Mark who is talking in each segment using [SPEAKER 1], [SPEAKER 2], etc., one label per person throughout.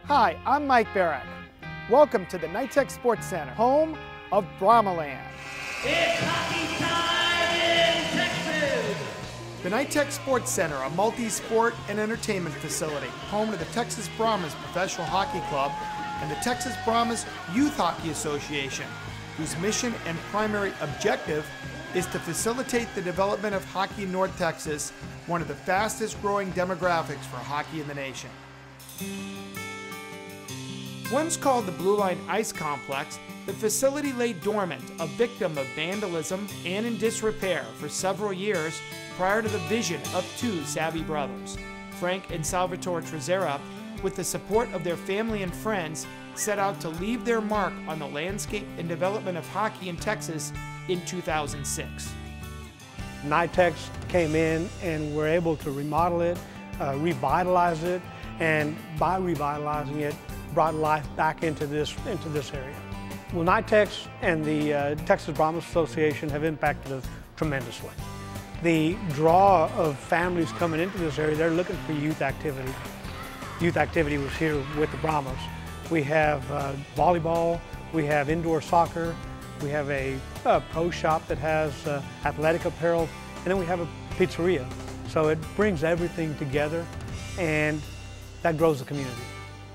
[SPEAKER 1] Hi, I'm Mike Barrett. Welcome to the NITEC Sports Center, home of Brahma Land.
[SPEAKER 2] It's hockey time in Texas!
[SPEAKER 1] The NITEC Sports Center, a multi-sport and entertainment facility, home to the Texas Brahmas Professional Hockey Club and the Texas Brahmas Youth Hockey Association, whose mission and primary objective is to facilitate the development of hockey in North Texas, one of the fastest growing demographics for hockey in the nation. Once called the Blue Line Ice Complex, the facility lay dormant, a victim of vandalism and in disrepair for several years prior to the vision of two savvy brothers. Frank and Salvatore Trezera, with the support of their family and friends, set out to leave their mark on the landscape and development of hockey in Texas in 2006.
[SPEAKER 3] NITEC came in and were able to remodel it, revitalize it, and by revitalizing it, brought life back into this area. Well, NITEC and the Texas Brahmas Association have impacted us tremendously. The draw of families coming into this area, they're looking for youth activity. Youth activity was here with the Brahmas. We have volleyball, we have indoor soccer, we have a pro shop that has athletic apparel, and then we have a pizzeria. So it brings everything together, and that grows the community.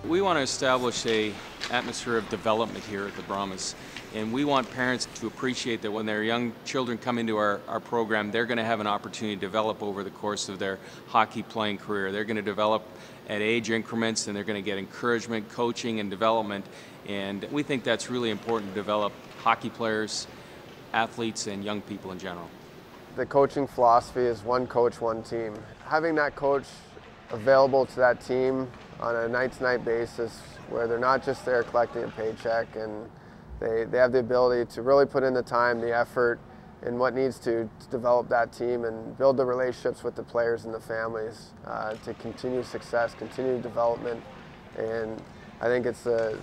[SPEAKER 4] We want to establish an atmosphere of development here at the Brahmas, and we want parents to appreciate that when their young children come into our program, they're going to have an opportunity to develop over the course of their hockey playing career. They're going to develop at age increments, and they're going to get encouragement, coaching, and development, and we think that's really important to develop hockey players, athletes, and young people in general.
[SPEAKER 5] The coaching philosophy is one coach, one team. Having that coach available to that team on a night-to-night basis where they're not just there collecting a paycheck, and they have the ability to really put in the time, the effort, and what needs to develop that team and build the relationships with the players and the families to continue success, continue development, and I think it's the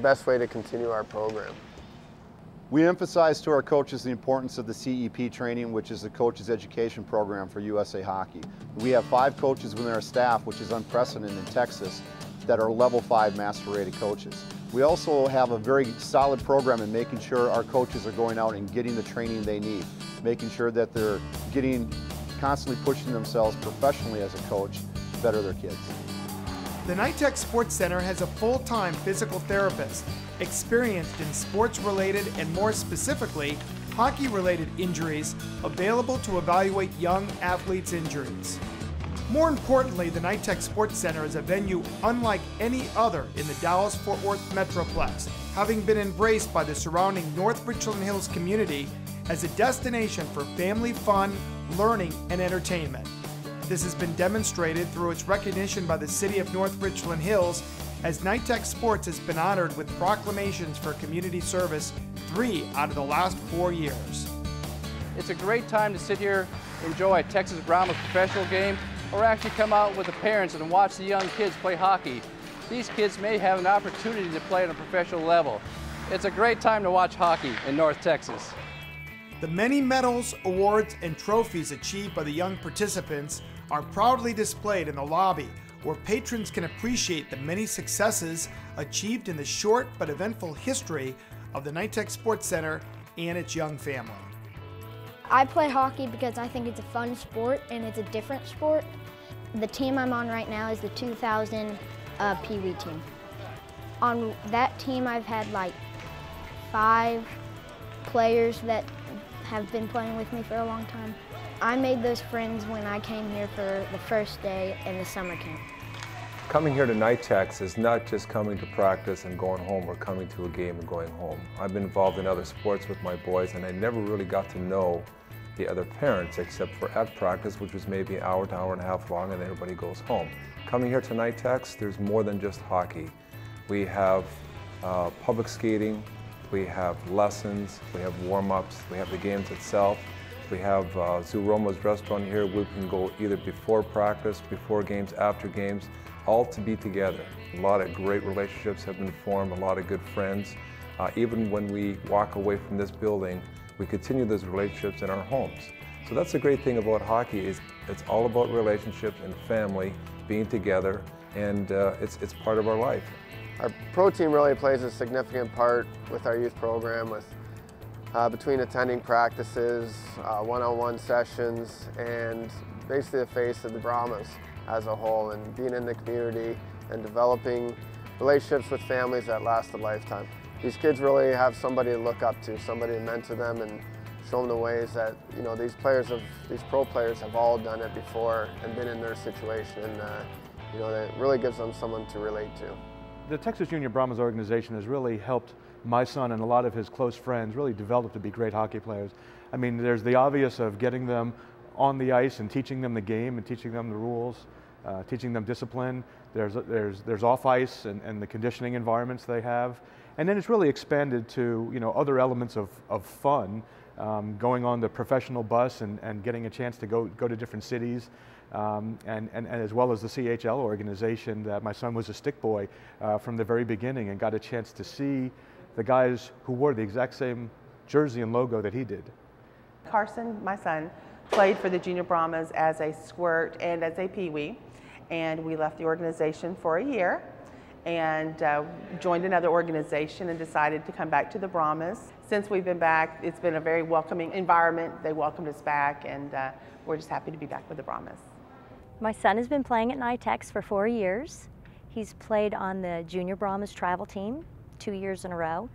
[SPEAKER 5] best way to continue our program.
[SPEAKER 6] We emphasize to our coaches the importance of the CEP training, which is the Coaches Education Program for USA Hockey. We have 5 coaches within our staff, which is unprecedented in Texas, that are level 5 master rated coaches. We also have a very solid program in making sure our coaches are going out and getting the training they need, making sure that they're constantly pushing themselves professionally as a coach to better their kids.
[SPEAKER 1] The NITEC Sports Center has a full-time physical therapist experienced in sports-related and more specifically hockey-related injuries available to evaluate young athletes' injuries. More importantly, the NITEC Sports Center is a venue unlike any other in the Dallas-Fort Worth Metroplex, having been embraced by the surrounding North Richland Hills community as a destination for family fun, learning, and entertainment. This has been demonstrated through its recognition by the City of North Richland Hills, as NITEC Sports has been honored with proclamations for community service 3 out of the last 4 years.
[SPEAKER 7] It's a great time to sit here, enjoy a Texas Brahmas professional game, or actually come out with the parents and watch the young kids play hockey. These kids may have an opportunity to play at a professional level. It's a great time to watch hockey in North Texas.
[SPEAKER 1] The many medals, awards, and trophies achieved by the young participants are proudly displayed in the lobby, where patrons can appreciate the many successes achieved in the short but eventful history of the NITEC Sports Center and its young family.
[SPEAKER 8] I play hockey because I think it's a fun sport and it's a different sport. The team I'm on right now is the 2000 Pee Wee team. On that team I've had like 5 players that have been playing with me for a long time. I made those friends when I came here for the first day in the summer camp.
[SPEAKER 9] Coming here to NITEC is not just coming to practice and going home or coming to a game and going home. I've been involved in other sports with my boys, and I never really got to know the other parents except for at practice, which was maybe an hour to hour and a half long, and everybody goes home. Coming here to NITEC, there's more than just hockey. We have public skating, we have lessons, we have warm-ups, we have the games itself. We have Zuroma's restaurant here. We can go either before practice, before games, after games, all to be together. A lot of great relationships have been formed, a lot of good friends. Even when we walk away from this building, we continue those relationships in our homes. So that's the great thing about hockey, is it's all about relationships and family being together and it's part of our life.
[SPEAKER 5] Our pro team really plays a significant part with our youth program, with between attending practices, one-on-one sessions, and basically the face of the Brahmas as a whole, and being in the community and developing relationships with families that last a lifetime. These kids really have somebody to look up to, somebody to mentor them and show them the ways that, you know, these pro players have all done it before and been in their situation, and you know, that really gives them someone to relate to.
[SPEAKER 10] The Texas Junior Brahmas organization has really helped my son and a lot of his close friends really develop to be great hockey players. I mean, there's the obvious of getting them on the ice and teaching them the game and teaching them the rules, teaching them discipline. There's off ice and the conditioning environments they have. And then it's really expanded to, you know, other elements of fun, going on the professional bus and getting a chance to go to different cities. And as well as the CHL organization, that my son was a stick boy from the very beginning and got a chance to see the guys who wore the exact same jersey and logo that he did.
[SPEAKER 11] Carson, my son, played for the Junior Brahmas as a squirt and as a peewee, and we left the organization for a year and joined another organization and decided to come back to the Brahmas. Since we've been back, it's been a very welcoming environment. They welcomed us back, and we're just happy to be back with the Brahmas.
[SPEAKER 12] My son has been playing at NITEX for 4 years. He's played on the Junior Brahmas travel team 2 years in a row.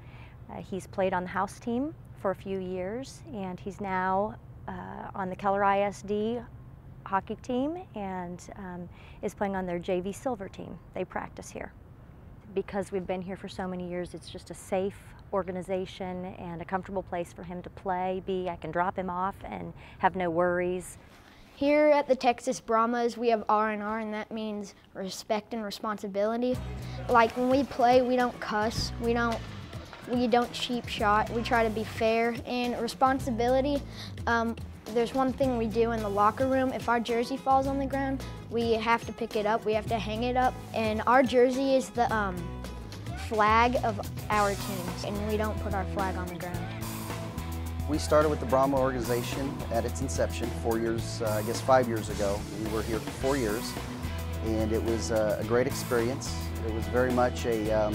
[SPEAKER 12] He's played on the house team for a few years, and he's now on the Keller ISD hockey team and is playing on their JV Silver team. They practice here. Because we've been here for so many years, it's just a safe organization and a comfortable place for him to play, I can drop him off and have no worries.
[SPEAKER 8] Here at the Texas Brahmas, we have R&R, and that means respect and responsibility. Like when we play, we don't cuss, we don't cheap shot, we try to be fair. And responsibility, there's one thing we do in the locker room. If our jersey falls on the ground, we have to pick it up, we have to hang it up. And our jersey is the flag of our teams, and we don't put our flag on the ground.
[SPEAKER 13] We started with the Brahma organization at its inception 4 years, I guess 5 years ago. We were here for 4 years, and it was a great experience. It was very much a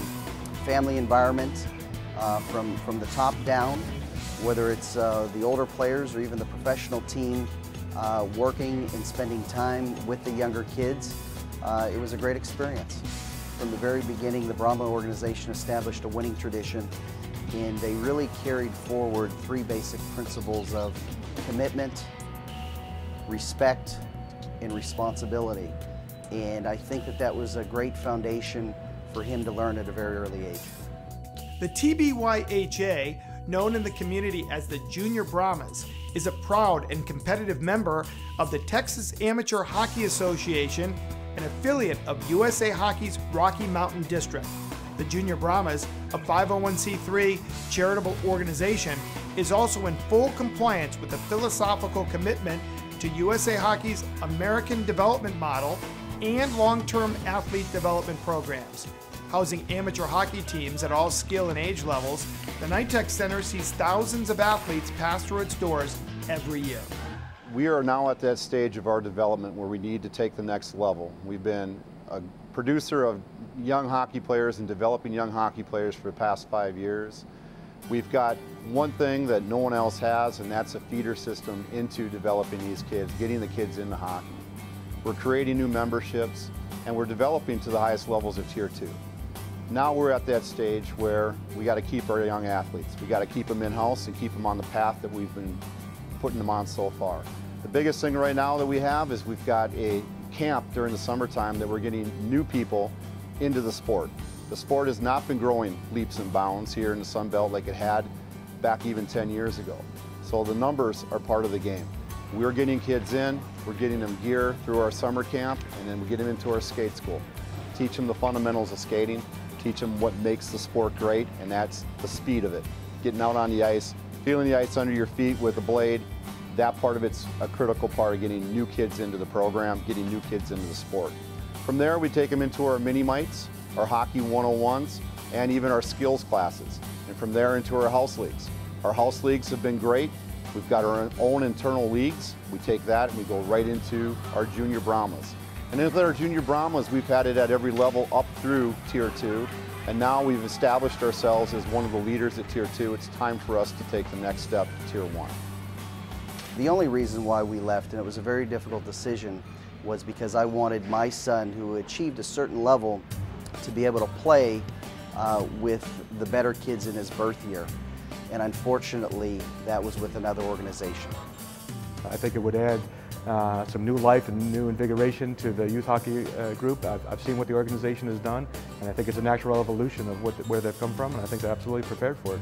[SPEAKER 13] family environment from the top down, whether it's the older players or even the professional team working and spending time with the younger kids. It was a great experience. From the very beginning, the Brahma organization established a winning tradition, and they really carried forward 3 basic principles of commitment, respect, and responsibility. And I think that was a great foundation for him to learn at a very early age.
[SPEAKER 1] The TBYHA, known in the community as the Junior Brahmas, is a proud and competitive member of the Texas Amateur Hockey Association, an affiliate of USA Hockey's Rocky Mountain District. The Junior Brahmas, a 501c3 charitable organization, is also in full compliance with the philosophical commitment to USA Hockey's American Development Model and long-term athlete development programs. Housing amateur hockey teams at all skill and age levels, the NITEX Center sees thousands of athletes pass through its doors every year.
[SPEAKER 6] We are now at that stage of our development where we need to take the next level. We've been a producer of young hockey players and developing young hockey players for the past 5 years. We've got one thing that no one else has, and that's a feeder system into developing these kids, getting the kids into hockey. We're creating new memberships, and we're developing to the highest levels of Tier 2. Now we're at that stage where we got to keep our young athletes. We got to keep them in-house and keep them on the path that we've been putting them on so far. The biggest thing right now that we have is we've got a camp during the summertime that we're getting new people into the sport. The sport has not been growing leaps and bounds here in the Sun Belt like it had back even 10 years ago. So the numbers are part of the game. We're getting kids in, we're getting them gear through our summer camp, and then we get them into our skate school. Teach them the fundamentals of skating, teach them what makes the sport great, and that's the speed of it. Getting out on the ice, feeling the ice under your feet with a blade, that part of it's a critical part of getting new kids into the program, getting new kids into the sport. From there, we take them into our mini-mites, our hockey 101s, and even our skills classes. And from there into our house leagues. Our house leagues have been great. We've got our own internal leagues. We take that and we go right into our Junior Brahmas. And with our Junior Brahmas, we've had it at every level up through Tier 2. And now we've established ourselves as one of the leaders at Tier 2. It's time for us to take the next step to Tier 1.
[SPEAKER 13] The only reason why we left, and it was a very difficult decision, was because I wanted my son, who achieved a certain level, to be able to play with the better kids in his birth year. And unfortunately, that was with another organization.
[SPEAKER 10] I think it would add some new life and new invigoration to the youth hockey group. I've seen what the organization has done, and I think it's a natural evolution of where they've come from, and I think they're absolutely prepared for it.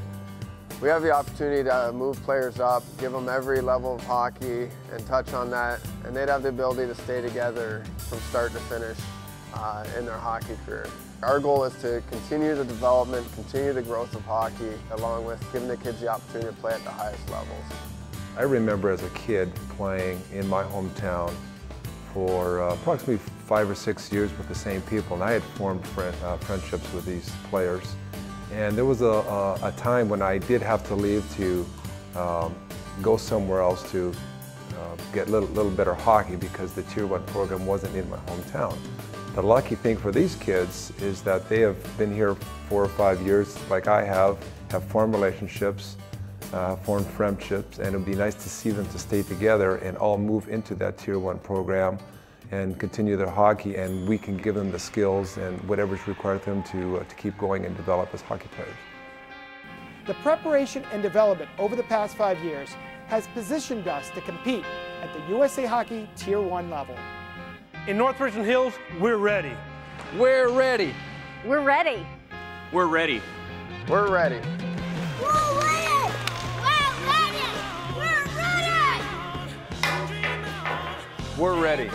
[SPEAKER 5] We have the opportunity to move players up, give them every level of hockey, and touch on that, and they'd have the ability to stay together from start to finish in their hockey career. Our goal is to continue the development, continue the growth of hockey, along with giving the kids the opportunity to play at the highest levels.
[SPEAKER 9] I remember as a kid playing in my hometown for approximately 5 or 6 years with the same people, and I had formed friendships with these players. And there was a time when I did have to leave to go somewhere else to get a little better hockey because the Tier 1 program wasn't in my hometown. The lucky thing for these kids is that they have been here 4 or 5 years like I have formed relationships, formed friendships, and it would be nice to see them to stay together and all move into that Tier 1 program and continue their hockey, and we can give them the skills and whatever's required of them to keep going and develop as hockey players.
[SPEAKER 1] The preparation and development over the past 5 years has positioned us to compete at the USA Hockey Tier 1 level.
[SPEAKER 14] In North Richland Hills, we're ready.
[SPEAKER 7] We're ready.
[SPEAKER 12] We're ready.
[SPEAKER 4] We're ready.
[SPEAKER 5] We're ready.
[SPEAKER 2] We're ready! We're ready! We're ready!
[SPEAKER 4] We're ready.